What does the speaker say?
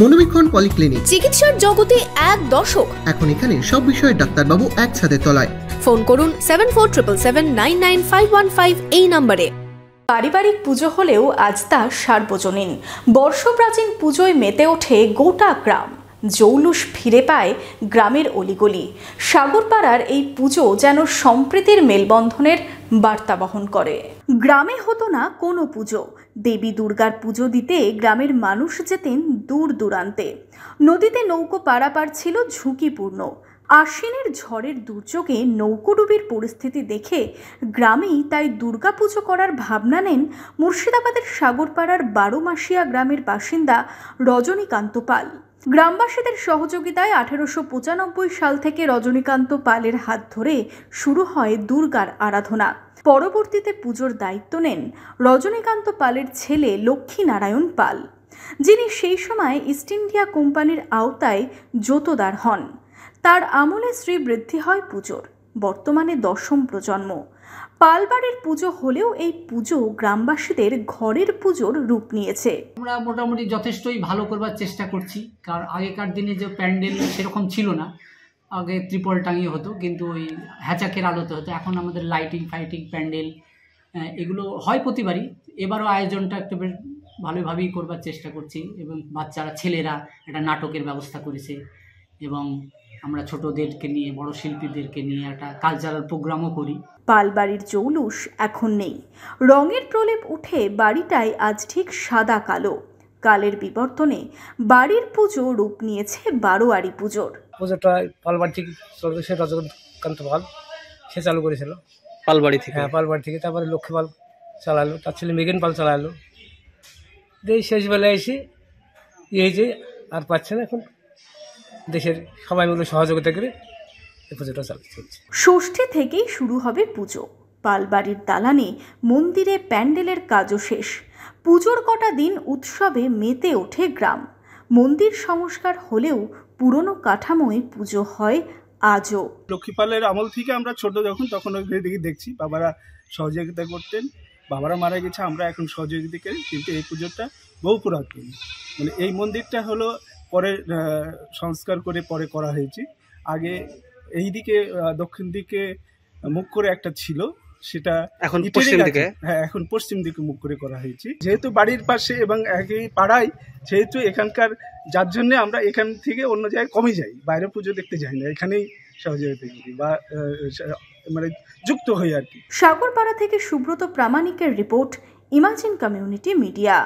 মনোবীক্ষণ polyclinic, চিকিৎসার জগতে এক দশক। এখন এখানে সব বিষয়ে ডাক্তারবাবু একসাথে তলায়। ফোন করুন 7477999515 এই নম্বরে। পারিবারিক পুজো হলেও আজ তা সার্বজনীন। বর্ষপ্রাচীন পুজোয় মেতে ওঠে গোটা গ্রাম। জৌলুস ফিরে পায় গ্রামের অলিগলি। সাগরপাড়ার এই পুজো যেন সম্প্রীতির মেলবন্ধনের বার্তা বহন করে। গ্রামে হতো না কোনো পুজো। দেবী দুর্গার পুজো দিতে গ্রামের মানুষ যেতেন দূর দূরান্তে। নদীতে নৌকো পারাপার ছিল ঝুঁকিপূর্ণ। আশ্বিনের ঝড়ের দুর্যোগে নৌকোডুবির পরিস্থিতি দেখে গ্রামেই তাই দুর্গাপুজো করার ভাবনা নেন মুর্শিদাবাদের সাগরপাড়ার 12 মাসিয়া গ্রামের বাসিন্দা রজনীকান্ত পাল। গ্রামবাসীদের সহযোগিতায় 1895 সাল থেকে রজনীকান্ত পালের হাত ধরে শুরু হয় দুর্গার আরাধনা। পরবর্তীতে পুজোর দায়িত্ব নেন রজনীকান্ত পালের ছেলে লক্ষ্মীনারায়ণ পাল, যিনি সেই সময় ইস্ট ইন্ডিয়া কোম্পানির আওতায় জোতদার হন। তার আমলে শ্রীবৃদ্ধি হয় পুজোর। বর্তমানে 10ম প্রজন্ম। পালবাড়ির পুজো হলেও এই পুজো গ্রামবাসীদের ঘরের পুজোর রূপ নিয়েছে। আমরা মোটামুটি যথেষ্টই ভালো করবার চেষ্টা করছি, কারণ আগেকার দিনে যে প্যান্ডেল সেরকম ছিল না। আগে ত্রিপল টাঙিয়ে হতো, কিন্তু ওই হ্যাচাকের আলোতে হতো। এখন আমাদের লাইটিং ফাইটিং প্যান্ডেল এগুলো হয় প্রতিবারই। এবারও আয়োজনটা একটু বেশ ভালোভাবেই করবার চেষ্টা করছি, এবং বাচ্চারা ছেলেরা একটা নাটকের ব্যবস্থা করেছে, এবং আমরা ছোটদেরকে নিয়ে বড় শিল্পীদেরকে নিয়ে একটা কালচারাল প্রোগ্রামও করি। পালবাড়ির জৌলুস এখন নেই। রঙের প্রলেপ উঠে বাড়িটাই আজ ঠিক সাদা কালো। কালের বিবর্তনে বাড়ির পুজো রূপ নিয়েছে বারোয়ারি পুজোর। পুজোটা পালবাড়ি থেকে চলছে, রজনীকান্ত পাল সে চালু করেছিল পালবাড়ি থেকে। হ্যাঁ, পালবাড়ি থেকে। তারপরে লক্ষ্মী পাল চালালো, তার ছেলে মৃগেন পাল চালালো। এই শেষবেলায় এসে এই যে আর পাচ্ছে না, এখন দেশের সবাই মিলে সহযোগিতা করে এই পুজোটা চলছে। ষষ্ঠী থেকেই শুরু হবে পুজো। পালবাড়ির দালানে মন্দিরে প্যান্ডেলের কাজও শেষ। পুজোর কটা দিন উৎসবে মেতে ওঠে গ্রাম। মন্দির সংস্কার হলেও পুরনো কাঠামোয় পুজো হয় আজও। লক্ষ্মীপালের আমল থেকে আমরা ছোট তখন ওই দেখছি বাবারা সহযোগিতা করতেন। বাবারা মারা গেছে, আমরা এখন সহযোগিতা করি। কিন্তু এই পুজোটা বহু পুরাতন। মানে এই মন্দিরটা হলো পরে সংস্কার করে পরে করা হয়েছে। আগে এই দিকে দক্ষিণ দিকে মুখ করে একটা ছিল, সেটা এখন পশ্চিম দিকে। হ্যাঁ, এখন পশ্চিম দিকে মুখ করে করা হয়েছে। যেহেতু বাড়ির পাশে এবং একই পাড়ায়, সেহেতু এখানকার যার জন্য আমরা এখান থেকে অন্য জায়গায় কমে যাই, বাইরে পুজো দেখতে যাই না, এখানেই সহযোগিতা করি বা মানে যুক্ত হই আর কি। সাগরপাড়া থেকে সুব্রত প্রামাণিকের রিপোর্ট, ইমাজিন কমিউনিটি মিডিয়া।